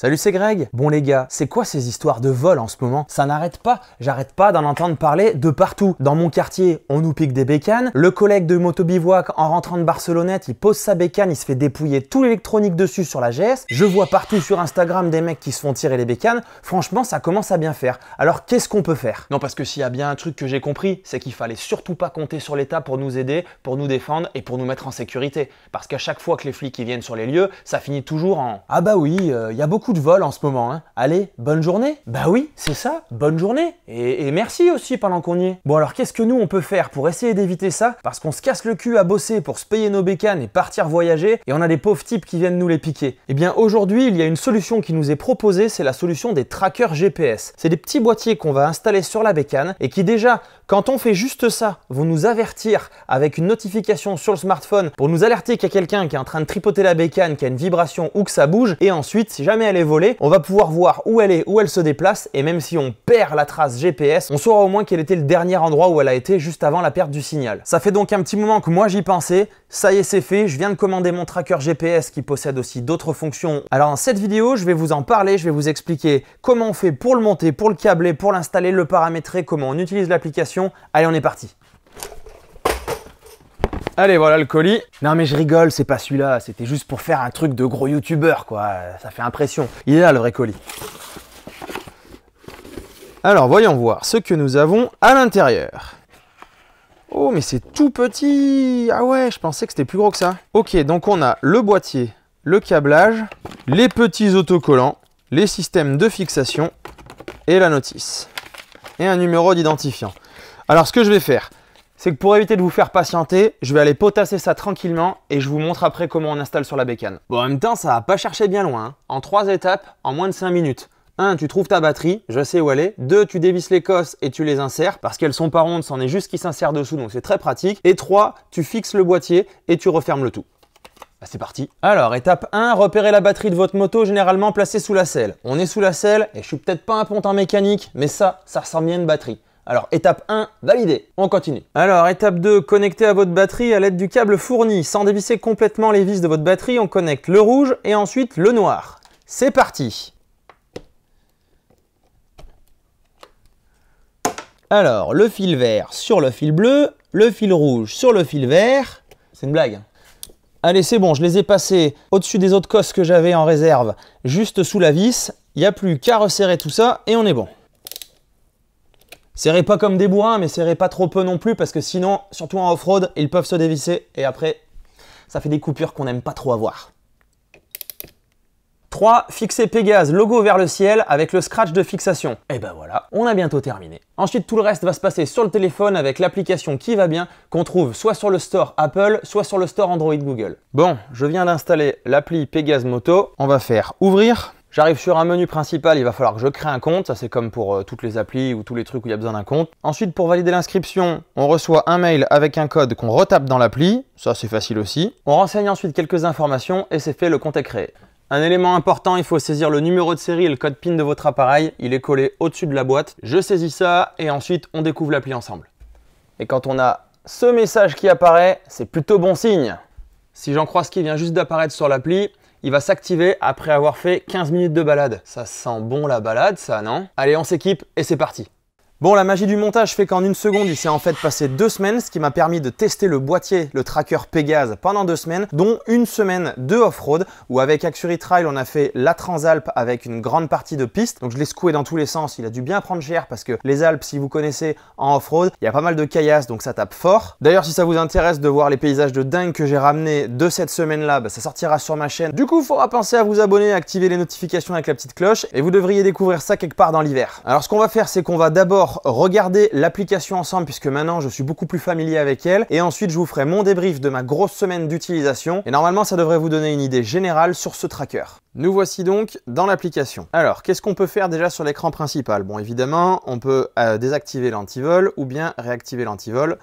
Salut, c'est Greg. Bon les gars, c'est quoi ces histoires de vol en ce moment? Ça n'arrête pas, j'arrête pas d'en entendre parler de partout. Dans mon quartier, on nous pique des bécanes. Le collègue de Moto Bivouac, en rentrant de Barcelonnette, il pose sa bécane, il se fait dépouiller tout l'électronique dessus sur la GS. Je vois partout sur Instagram des mecs qui se font tirer les bécanes. Franchement, ça commence à bien faire. Alors qu'est-ce qu'on peut faire? Non, parce que s'il y a bien un truc que j'ai compris, c'est qu'il fallait surtout pas compter sur l'État pour nous aider, pour nous défendre et pour nous mettre en sécurité. Parce qu'à chaque fois que les flics viennent sur les lieux, ça finit toujours en « Ah bah oui, il y a beaucoup de vols en ce moment, hein. Allez, bonne journée !» Bah oui, c'est ça, bonne journée. Et merci aussi pendant qu'on y est. Bon alors qu'est-ce que nous on peut faire pour essayer d'éviter ça? Parce qu'on se casse le cul à bosser pour se payer nos bécanes et partir voyager, et on a des pauvres types qui viennent nous les piquer. Eh bien aujourd'hui, il y a une solution qui nous est proposée, c'est la solution des trackers GPS. C'est des petits boîtiers qu'on va installer sur la bécane et qui déjà, quand on fait juste ça, vont nous avertir avec une notification sur le smartphone pour nous alerter qu'il y a quelqu'un qui est en train de tripoter la bécane, qu'il y a une vibration ou que ça bouge. Et ensuite, si jamais elle est volée, on va pouvoir voir où elle est, où elle se déplace. Et même si on perd la trace GPS, on saura au moins quel était le dernier endroit où elle a été juste avant la perte du signal. Ça fait donc un petit moment que moi j'y pensais. Ça y est, c'est fait. Je viens de commander mon tracker GPS qui possède aussi d'autres fonctions. Alors dans cette vidéo, je vais vous en parler. Je vais vous expliquer comment on fait pour le monter, pour le câbler, pour l'installer, le paramétrer, comment on utilise l'application. Allez, on est parti. Allez, voilà le colis. Non mais je rigole, c'est pas celui-là. C'était juste pour faire un truc de gros youtubeur, quoi. Ça fait impression. Il est là, le vrai colis. Alors, voyons voir ce que nous avons à l'intérieur. Oh, mais c'est tout petit. Ah ouais, je pensais que c'était plus gros que ça. Ok, donc on a le boîtier, le câblage, les petits autocollants, les systèmes de fixation et la notice. Et un numéro d'identifiant. Alors, ce que je vais faire, c'est que pour éviter de vous faire patienter, je vais aller potasser ça tranquillement et je vous montre après comment on installe sur la bécane. Bon, en même temps, ça va pas chercher bien loin, hein. En 3 étapes, en moins de 5 minutes. 1, tu trouves ta batterie, je sais où elle est. 2, tu dévisses les cosses et tu les insères parce qu'elles sont pas rondes, c'en est juste qui s'insèrent dessous, donc c'est très pratique. Et 3, tu fixes le boîtier et tu refermes le tout. Bah, c'est parti. Alors, étape 1, repérez la batterie de votre moto généralement placée sous la selle. On est sous la selle et je suis peut-être pas un ponte mécanique, mais ça ressemble bien à une batterie. Alors, étape 1, validé. On continue. Alors, étape 2, connectez à votre batterie à l'aide du câble fourni. Sans dévisser complètement les vis de votre batterie, on connecte le rouge et ensuite le noir. C'est parti. Alors, le fil vert sur le fil bleu, le fil rouge sur le fil vert. C'est une blague. Allez, c'est bon, je les ai passés au-dessus des autres cosses que j'avais en réserve, juste sous la vis. Il n'y a plus qu'à resserrer tout ça et on est bon. Serrez pas comme des bourrins, mais serrez pas trop peu non plus, parce que sinon, surtout en off-road, ils peuvent se dévisser et après, ça fait des coupures qu'on n'aime pas trop avoir. 3. Fixer Pégase, logo vers le ciel avec le scratch de fixation. Et ben voilà, on a bientôt terminé. Ensuite, tout le reste va se passer sur le téléphone avec l'application qui va bien, qu'on trouve soit sur le store Apple, soit sur le store Android Google. Bon, je viens d'installer l'appli Pégase Moto. On va faire ouvrir. J'arrive sur un menu principal, il va falloir que je crée un compte. Ça, c'est comme pour toutes les applis ou tous les trucs où il y a besoin d'un compte. Ensuite, pour valider l'inscription, on reçoit un mail avec un code qu'on retape dans l'appli. Ça, c'est facile aussi. On renseigne ensuite quelques informations et c'est fait, le compte est créé. Un élément important, il faut saisir le numéro de série et le code PIN de votre appareil. Il est collé au-dessus de la boîte. Je saisis ça et ensuite, on découvre l'appli ensemble. Et quand on a ce message qui apparaît, c'est plutôt bon signe. Si j'en crois ce qui vient juste d'apparaître sur l'appli, il va s'activer après avoir fait 15 minutes de balade. Ça sent bon la balade, ça, non? Allez, on s'équipe et c'est parti. Bon, la magie du montage fait qu'en une seconde, il s'est en fait passé 2 semaines, ce qui m'a permis de tester le boîtier, le tracker Pégase, pendant 2 semaines, dont une semaine de off-road, où avec Axury Trail, on a fait la Transalp avec une grande partie de piste. Donc je l'ai secoué dans tous les sens, il a dû bien prendre cher parce que les Alpes, si vous connaissez en off-road, il y a pas mal de caillasses, donc ça tape fort. D'ailleurs, si ça vous intéresse de voir les paysages de dingue que j'ai ramenés de cette semaine-là, bah, ça sortira sur ma chaîne. Du coup, il faudra penser à vous abonner, à activer les notifications avec la petite cloche, et vous devriez découvrir ça quelque part dans l'hiver. Alors ce qu'on va faire, c'est qu'on va d'abord regarder l'application ensemble puisque maintenant je suis beaucoup plus familier avec elle, et ensuite je vous ferai mon débrief de ma grosse semaine d'utilisation et normalement ça devrait vous donner une idée générale sur ce tracker. Nous voici donc dans l'application. Alors qu'est-ce qu'on peut faire déjà sur l'écran principal? Bon, évidemment on peut désactiver l'antivol ou bien réactiver l'antivol.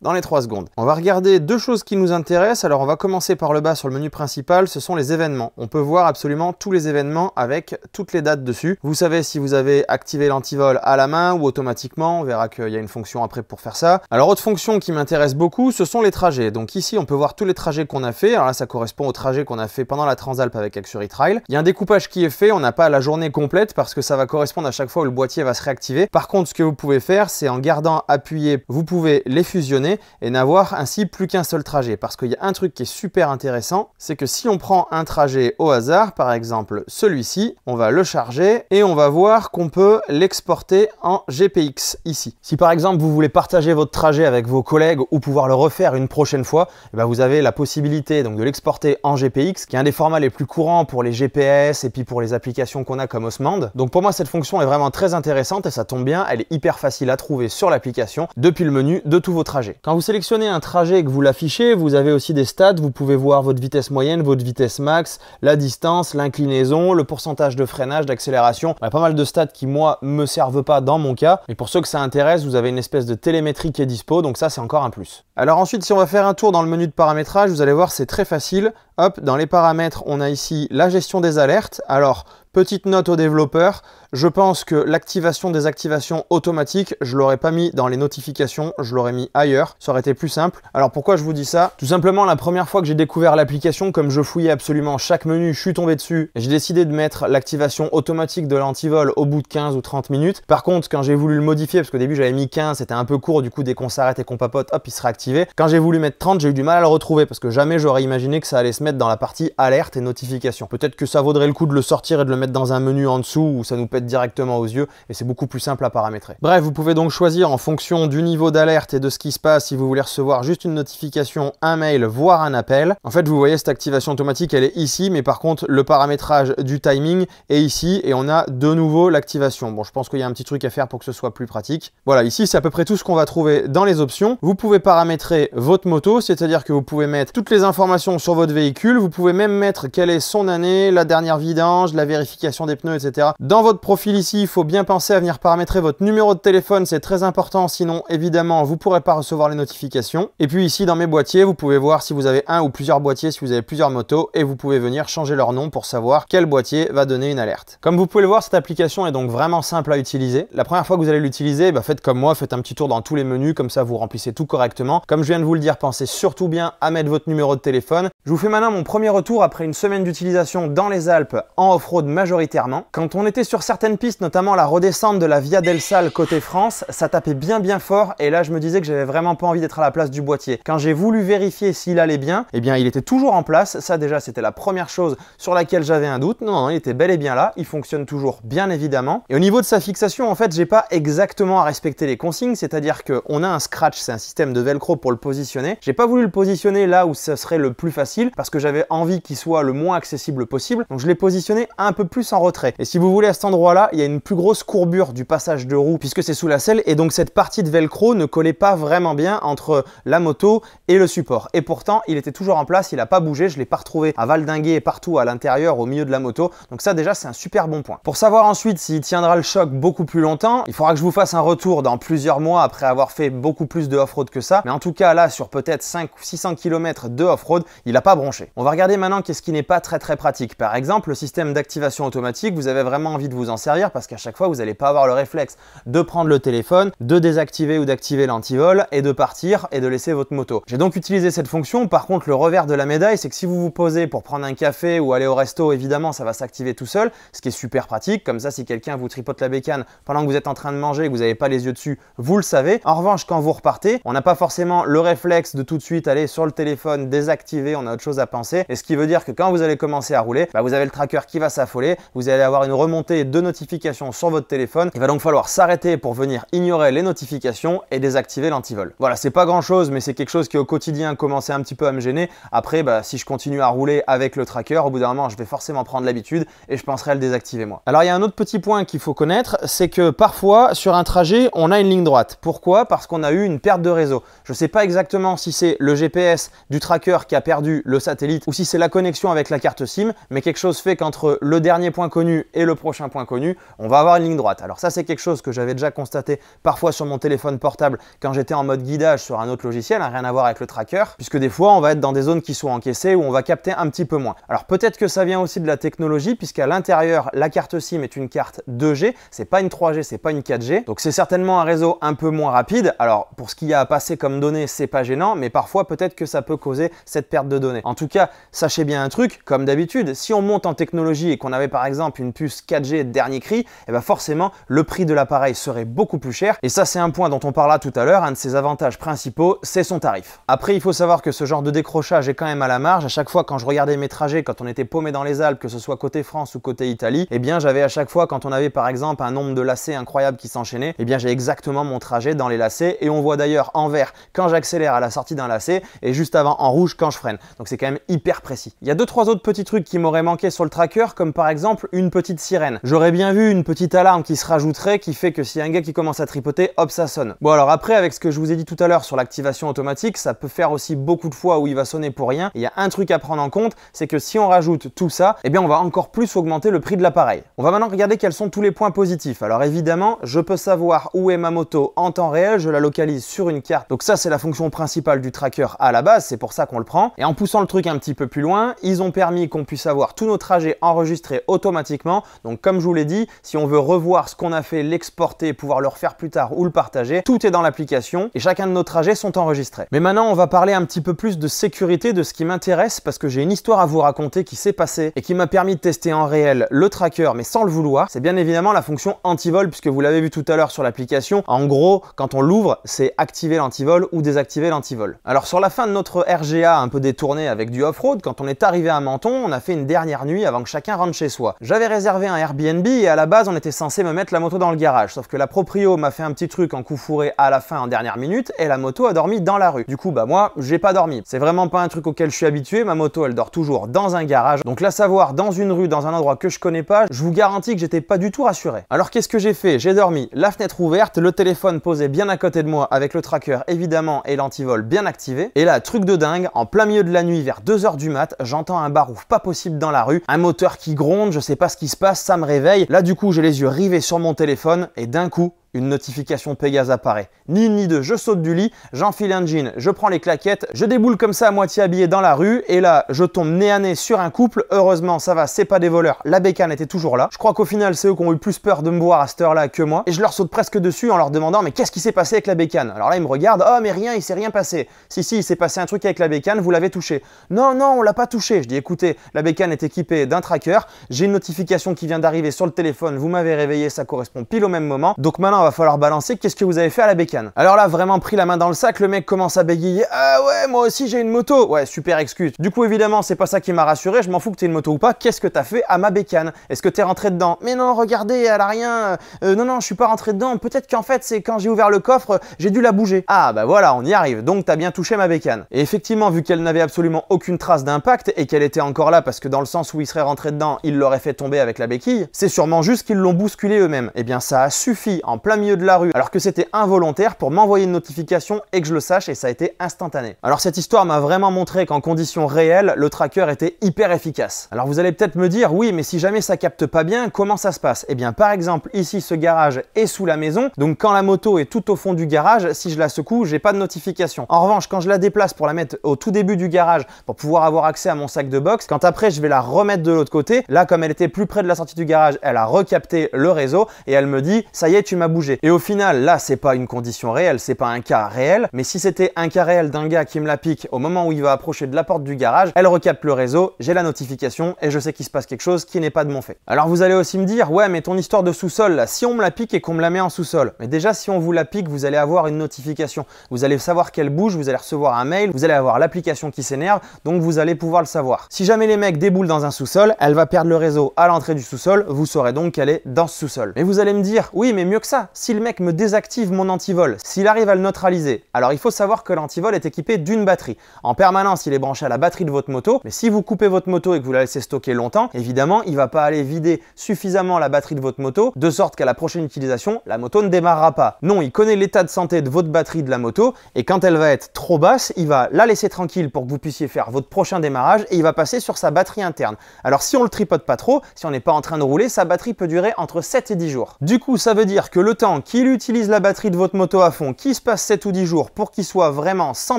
dans les 3 secondes. On va regarder deux choses qui nous intéressent. Alors on va commencer par le bas sur le menu principal, ce sont les événements. On peut voir absolument tous les événements avec toutes les dates dessus. Vous savez si vous avez activé l'antivol à la main ou automatiquement, on verra qu'il y a une fonction après pour faire ça. Alors autre fonction qui m'intéresse beaucoup, ce sont les trajets. Donc ici on peut voir tous les trajets qu'on a fait. Alors là ça correspond au trajet qu'on a fait pendant la Transalp avec Luxury Trail. Il y a un découpage qui est fait, on n'a pas la journée complète parce que ça va correspondre à chaque fois où le boîtier va se réactiver. Par contre ce que vous pouvez faire, c'est en gardant appuyé, vous pouvez les fusionner et n'avoir ainsi plus qu'un seul trajet. Parce qu'il y a un truc qui est super intéressant, c'est que si on prend un trajet au hasard, par exemple celui-ci, on va le charger et on va voir qu'on peut l'exporter en GPX ici. Si par exemple vous voulez partager votre trajet avec vos collègues ou pouvoir le refaire une prochaine fois, et bien vous avez la possibilité donc de l'exporter en GPX, qui est un des formats les plus courants pour les GPS et puis pour les applications qu'on a comme Osmand. Donc pour moi cette fonction est vraiment très intéressante et ça tombe bien, elle est hyper facile à trouver sur l'application depuis le menu de tous vos trajets. Quand vous sélectionnez un trajet et que vous l'affichez, vous avez aussi des stats, vous pouvez voir votre vitesse moyenne, votre vitesse max, la distance, l'inclinaison, le pourcentage de freinage, d'accélération. Il y a pas mal de stats qui moi me servent pas dans mon cas, et pour ceux que ça intéresse, vous avez une espèce de télémétrie qui est dispo, donc ça c'est encore un plus. Alors ensuite si on va faire un tour dans le menu de paramétrage, vous allez voir c'est très facile. Hop, dans les paramètres, on a ici la gestion des alertes. Alors, petite note aux développeurs, je pense que l'activation des activations automatiques, je l'aurais pas mis dans les notifications, je l'aurais mis ailleurs, ça aurait été plus simple. Alors pourquoi je vous dis ça? Tout simplement, la première fois que j'ai découvert l'application, comme je fouillais absolument chaque menu, je suis tombé dessus. J'ai décidé de mettre l'activation automatique de l'antivol au bout de 15 ou 30 minutes. Par contre, quand j'ai voulu le modifier, parce qu'au début j'avais mis 15, c'était un peu court, du coup dès qu'on s'arrête et qu'on papote, hop, il sera activé. Quand j'ai voulu mettre 30, j'ai eu du mal à le retrouver, parce que jamais j'aurais imaginé que ça allait se mettre dans la partie alerte et notification. Peut-être que ça vaudrait le coup de le sortir et de le mettre dans un menu en dessous où ça nous pète directement aux yeux et c'est beaucoup plus simple à paramétrer. Bref, vous pouvez donc choisir en fonction du niveau d'alerte et de ce qui se passe si vous voulez recevoir juste une notification, un mail, voire un appel. En fait, vous voyez cette activation automatique, elle est ici, mais par contre, le paramétrage du timing est ici et on a de nouveau l'activation. Bon, je pense qu'il y a un petit truc à faire pour que ce soit plus pratique. Voilà, ici, c'est à peu près tout ce qu'on va trouver dans les options. Vous pouvez paramétrer votre moto, c'est-à-dire que vous pouvez mettre toutes les informations sur votre véhicule. Vous pouvez même mettre quelle est son année, la dernière vidange, la vérification des pneus, etc. Dans votre profil ici, il faut bien penser à venir paramétrer votre numéro de téléphone, c'est très important, sinon évidemment vous ne pourrez pas recevoir les notifications. Et puis ici dans mes boîtiers, vous pouvez voir si vous avez un ou plusieurs boîtiers, si vous avez plusieurs motos, et vous pouvez venir changer leur nom pour savoir quel boîtier va donner une alerte. Comme vous pouvez le voir, cette application est donc vraiment simple à utiliser. La première fois que vous allez l'utiliser, faites comme moi, faites un petit tour dans tous les menus, comme ça vous remplissez tout correctement. Comme je viens de vous le dire, pensez surtout bien à mettre votre numéro de téléphone. Je vous fais maintenant mon premier retour après une semaine d'utilisation dans les Alpes en off-road majoritairement. Quand on était sur certaines pistes, notamment la redescente de la Via del Sal côté France, ça tapait bien fort et là je me disais que j'avais vraiment pas envie d'être à la place du boîtier. Quand j'ai voulu vérifier s'il allait bien, eh bien il était toujours en place. Ça déjà c'était la première chose sur laquelle j'avais un doute. Non, il était bel et bien là, il fonctionne toujours bien évidemment. Et au niveau de sa fixation, en fait j'ai pas exactement à respecter les consignes, c'est-à-dire qu'on a un scratch, c'est un système de velcro pour le positionner. J'ai pas voulu le positionner là où ce serait le plus facile parce que j'avais envie qu'il soit le moins accessible possible, donc je l'ai positionné un peu plus en retrait. Et si vous voulez, à cet endroit là il y a une plus grosse courbure du passage de roue puisque c'est sous la selle et donc cette partie de velcro ne collait pas vraiment bien entre la moto et le support. Et pourtant il était toujours en place, il n'a pas bougé, je l'ai pas retrouvé à valdinguer partout à l'intérieur au milieu de la moto, donc ça déjà c'est un super bon point. Pour savoir ensuite s'il tiendra le choc beaucoup plus longtemps, il faudra que je vous fasse un retour dans plusieurs mois après avoir fait beaucoup plus de off-road que ça, mais en tout cas là sur peut-être 5 ou 600 km de off-road, il n'a pas bronché. On va regarder maintenant qu'est-ce qui n'est pas très pratique. Par exemple, le système d'activation automatique, vous avez vraiment envie de vous en servir parce qu'à chaque fois, vous n'allez pas avoir le réflexe de prendre le téléphone, de désactiver ou d'activer l'antivol et de partir et de laisser votre moto. J'ai donc utilisé cette fonction. Par contre, le revers de la médaille, c'est que si vous vous posez pour prendre un café ou aller au resto, évidemment, ça va s'activer tout seul, ce qui est super pratique. Comme ça, si quelqu'un vous tripote la bécane pendant que vous êtes en train de manger et que vous n'avez pas les yeux dessus, vous le savez. En revanche, quand vous repartez, on n'a pas forcément le réflexe de tout de suite aller sur le téléphone, désactiver, on a autre chose à penser. Et ce qui veut dire que quand vous allez commencer à rouler, vous avez le tracker qui va s'affoler, vous allez avoir une remontée de notifications sur votre téléphone. Il va donc falloir s'arrêter pour venir ignorer les notifications et désactiver l'antivol. Voilà, c'est pas grand chose, mais c'est quelque chose qui au quotidien commençait un petit peu à me gêner. Après, si je continue à rouler avec le tracker, au bout d'un moment, je vais forcément prendre l'habitude et je penserai à le désactiver moi. Alors, il y a un autre petit point qu'il faut connaître, c'est que parfois, sur un trajet, on a une ligne droite. Pourquoi? Parce qu'on a eu une perte de réseau. Je sais pas exactement si c'est le GPS du tracker qui a perdu le satellite satellite ou si c'est la connexion avec la carte SIM, mais quelque chose fait qu'entre le dernier point connu et le prochain point connu, on va avoir une ligne droite. Alors ça, c'est quelque chose que j'avais déjà constaté parfois sur mon téléphone portable quand j'étais en mode guidage sur un autre logiciel, hein, rien à voir avec le tracker, puisque des fois, on va être dans des zones qui sont encaissées où on va capter un petit peu moins. Alors peut-être que ça vient aussi de la technologie, puisqu'à l'intérieur, la carte SIM est une carte 2G, c'est pas une 3G, c'est pas une 4G, donc c'est certainement un réseau un peu moins rapide. Alors pour ce qu'il y a à passer comme données, c'est pas gênant, mais parfois peut-être que ça peut causer cette perte de données. En tout cas, sachez bien un truc, comme d'habitude, si on monte en technologie et qu'on avait par exemple une puce 4G dernier cri, et bien forcément le prix de l'appareil serait beaucoup plus cher. Et ça, c'est un point dont on parlera tout à l'heure, un de ses avantages principaux, c'est son tarif. Après, il faut savoir que ce genre de décrochage est quand même à la marge. À chaque fois quand je regardais mes trajets, quand on était paumé dans les Alpes, que ce soit côté France ou côté Italie, eh bien j'avais à chaque fois, quand on avait par exemple un nombre de lacets incroyable qui s'enchaînait, eh bien j'ai exactement mon trajet dans les lacets, et on voit d'ailleurs en vert quand j'accélère à la sortie d'un lacet et juste avant en rouge quand je freine. Donc c'est quand même hyper précis. Il y a 2-3 autres petits trucs qui m'auraient manqué sur le tracker, comme par exemple une petite sirène. J'aurais bien vu une petite alarme qui se rajouterait, qui fait que s'il y a un gars qui commence à tripoter, hop, ça sonne. Bon, alors après, avec ce que je vous ai dit tout à l'heure sur l'activation automatique, ça peut faire aussi beaucoup de fois où il va sonner pour rien. Il y a un truc à prendre en compte, c'est que si on rajoute tout ça, eh bien on va encore plus augmenter le prix de l'appareil. On va maintenant regarder quels sont tous les points positifs. Alors évidemment, je peux savoir où est ma moto en temps réel, je la localise sur une carte. Donc ça, c'est la fonction principale du tracker à la base, c'est pour ça qu'on le prend. Et en poussant le truc un petit peu plus loin, ils ont permis qu'on puisse avoir tous nos trajets enregistrés automatiquement. Donc comme je vous l'ai dit, si on veut revoir ce qu'on a fait, l'exporter, pouvoir le refaire plus tard ou le partager, tout est dans l'application et chacun de nos trajets sont enregistrés. Mais maintenant, on va parler un petit peu plus de sécurité, de ce qui m'intéresse, parce que j'ai une histoire à vous raconter qui s'est passée et qui m'a permis de tester en réel le tracker, mais sans le vouloir. C'est bien évidemment la fonction anti-vol, puisque vous l'avez vu tout à l'heure sur l'application. En gros, quand on l'ouvre, c'est activer l'antivol ou désactiver l'antivol. Alors sur la fin de notre RGA un peu détourné avec du off-road, quand on est arrivé à Menton, on a fait une dernière nuit avant que chacun rentre chez soi. J'avais réservé un Airbnb et à la base, on était censé me mettre la moto dans le garage, sauf que la proprio m'a fait un petit truc en coup fourré à la fin en dernière minute et la moto a dormi dans la rue. Du coup, bah moi, j'ai pas dormi. C'est vraiment pas un truc auquel je suis habitué, ma moto elle dort toujours dans un garage. Donc la savoir dans une rue, dans un endroit que je connais pas, je vous garantis que j'étais pas du tout rassuré. Alors qu'est-ce que j'ai fait? J'ai dormi la fenêtre ouverte, le téléphone posé bien à côté de moi avec le tracker évidemment et l'antivol bien activé. Et là, truc de dingue, en plein milieu de la nuit vers 2 h du mat, j'entends un barouf pas possible dans la rue, un moteur qui gronde, je sais pas ce qui se passe, ça me réveille. Là du coup, j'ai les yeux rivés sur mon téléphone et d'un coup, une notification Pégase apparaît. Ni une ni deux, je saute du lit, j'enfile un jean, je prends les claquettes, je déboule comme ça à moitié habillé dans la rue et là, je tombe nez à nez sur un couple. Heureusement, ça va, c'est pas des voleurs, la bécane était toujours là. Je crois qu'au final, c'est eux qui ont eu plus peur de me voir à cette heure-là que moi et je leur saute presque dessus en leur demandant mais qu'est-ce qui s'est passé avec la bécane? Alors là, ils me regardent, oh mais rien, il s'est rien passé. Si, il s'est passé un truc avec la bécane, vous l'avez touché. Non, on l'a pas touché. Je dis écoutez, la bécane est équipée d'un tracker, j'ai une notification qui vient d'arriver sur le téléphone, vous m'avez réveillé, ça correspond pile au même moment. Donc maintenant, il va falloir balancer. Qu'est-ce que vous avez fait à la bécane? Alors là, vraiment pris la main dans le sac, le mec commence à bégayer. Ah ouais, moi aussi j'ai une moto. Ouais, super excuse. Du coup, évidemment, c'est pas ça qui m'a rassuré. Je m'en fous que t'aies une moto ou pas. Qu'est-ce que t'as fait à ma bécane? Est-ce que t'es rentré dedans? Mais non, regardez, elle a rien. Non, je suis pas rentré dedans. Peut-être qu'en fait, c'est quand j'ai ouvert le coffre, j'ai dû la bouger. Ah bah voilà, on y arrive. Donc t'as bien touché ma bécane. Et effectivement, vu qu'elle n'avait absolument aucune trace d'impact et qu'elle était encore là parce que dans le sens où il serait rentré dedans, il l'aurait fait tomber avec la béquille, c'est sûrement juste qu'ils l'ont bousculé eux-mêmes. Eh bien, ça a suffi en plein milieu de la rue, alors que c'était involontaire pour m'envoyer une notification et que je le sache et ça a été instantané. Alors cette histoire m'a vraiment montré qu'en conditions réelles, le tracker était hyper efficace. Alors vous allez peut-être me dire, oui mais si jamais ça capte pas bien, comment ça se passe? Eh bien par exemple, ici ce garage est sous la maison, donc quand la moto est tout au fond du garage, si je la secoue, j'ai pas de notification. En revanche, quand je la déplace pour la mettre au tout début du garage, pour pouvoir avoir accès à mon sac de box, quand après je vais la remettre de l'autre côté, là comme elle était plus près de la sortie du garage, elle a recapté le réseau et elle me dit, ça y est, tu m'as bougé. Et au final, là c'est pas une condition réelle, c'est pas un cas réel, mais si c'était un cas réel d'un gars qui me la pique au moment où il va approcher de la porte du garage, elle recapte le réseau, j'ai la notification et je sais qu'il se passe quelque chose qui n'est pas de mon fait. Alors vous allez aussi me dire, ouais mais ton histoire de sous-sol là, si on me la pique et qu'on me la met en sous-sol, mais déjà si on vous la pique, vous allez avoir une notification, vous allez savoir qu'elle bouge, vous allez recevoir un mail, vous allez avoir l'application qui s'énerve, donc vous allez pouvoir le savoir. Si jamais les mecs déboulent dans un sous-sol, elle va perdre le réseau à l'entrée du sous-sol, vous saurez donc qu'elle est dans ce sous-sol. Mais vous allez me dire, oui mais mieux que ça, ça, si le mec me désactive mon antivol, s'il arrive à le neutraliser, alors il faut savoir que l'antivol est équipé d'une batterie. En permanence, il est branché à la batterie de votre moto, mais si vous coupez votre moto et que vous la laissez stocker longtemps, évidemment, il ne va pas aller vider suffisamment la batterie de votre moto, de sorte qu'à la prochaine utilisation, la moto ne démarrera pas. Non, il connaît l'état de santé de votre batterie de la moto, et quand elle va être trop basse, il va la laisser tranquille pour que vous puissiez faire votre prochain démarrage, et il va passer sur sa batterie interne. Alors si on le tripote pas trop, si on n'est pas en train de rouler, sa batterie peut durer entre 7 et 10 jours. Du coup, ça veut dire que le temps qu'il utilise la batterie de votre moto à fond, qu'il se passe 7 ou 10 jours pour qu'il soit vraiment sans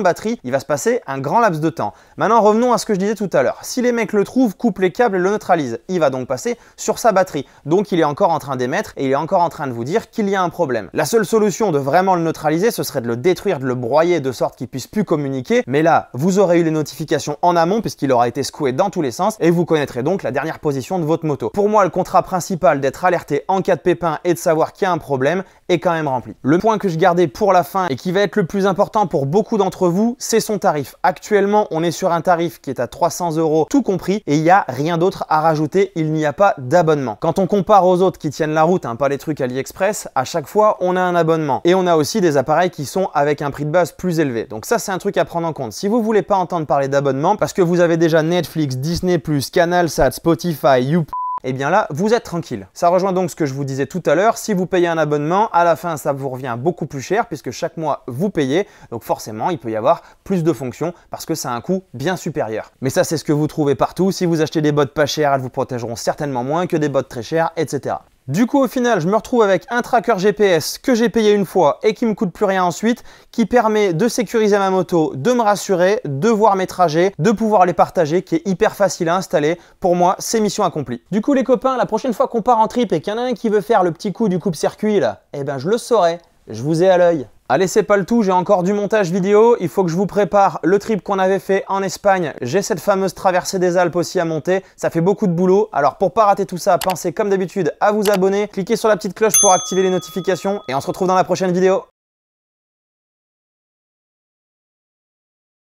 batterie, il va se passer un grand laps de temps. Maintenant, revenons à ce que je disais tout à l'heure. Si les mecs le trouvent, coupent les câbles et le neutralisent, il va donc passer sur sa batterie. Donc il est encore en train d'émettre et il est encore en train de vous dire qu'il y a un problème. La seule solution de vraiment le neutraliser, ce serait de le détruire, de le broyer de sorte qu'il puisse plus communiquer. Mais là, vous aurez eu les notifications en amont puisqu'il aura été secoué dans tous les sens et vous connaîtrez donc la dernière position de votre moto. Pour moi, le contrat principal d'être alerté en cas de pépin et de savoir qu'il y a un problème est quand même rempli. Le point que je gardais pour la fin et qui va être le plus important pour beaucoup d'entre vous, c'est son tarif. Actuellement, on est sur un tarif qui est à 300 € tout compris et il n'y a rien d'autre à rajouter, il n'y a pas d'abonnement. Quand on compare aux autres qui tiennent la route, pas les trucs AliExpress, à chaque fois on a un abonnement. Et on a aussi des appareils qui sont avec un prix de base plus élevé. Donc ça c'est un truc à prendre en compte. Si vous voulez pas entendre parler d'abonnement, parce que vous avez déjà Netflix, Disney+, CanalSat, Spotify, Youp, et bien là, vous êtes tranquille. Ça rejoint donc ce que je vous disais tout à l'heure, si vous payez un abonnement, à la fin ça vous revient beaucoup plus cher puisque chaque mois vous payez, donc forcément il peut y avoir plus de fonctions parce que ça a un coût bien supérieur. Mais ça c'est ce que vous trouvez partout, si vous achetez des bottes pas chères, elles vous protégeront certainement moins que des bottes très chères, etc. Du coup, au final, je me retrouve avec un tracker GPS que j'ai payé une fois et qui me coûte plus rien ensuite, qui permet de sécuriser ma moto, de me rassurer, de voir mes trajets, de pouvoir les partager, qui est hyper facile à installer. Pour moi, c'est mission accomplie. Du coup, les copains, la prochaine fois qu'on part en trip et qu'il y en a un qui veut faire le petit coup du coupe-circuit là, eh ben je le saurai. Je vous ai à l'œil. Allez, c'est pas le tout, j'ai encore du montage vidéo, il faut que je vous prépare le trip qu'on avait fait en Espagne. J'ai cette fameuse traversée des Alpes aussi à monter, ça fait beaucoup de boulot. Alors pour pas rater tout ça, pensez comme d'habitude à vous abonner, cliquez sur la petite cloche pour activer les notifications et on se retrouve dans la prochaine vidéo.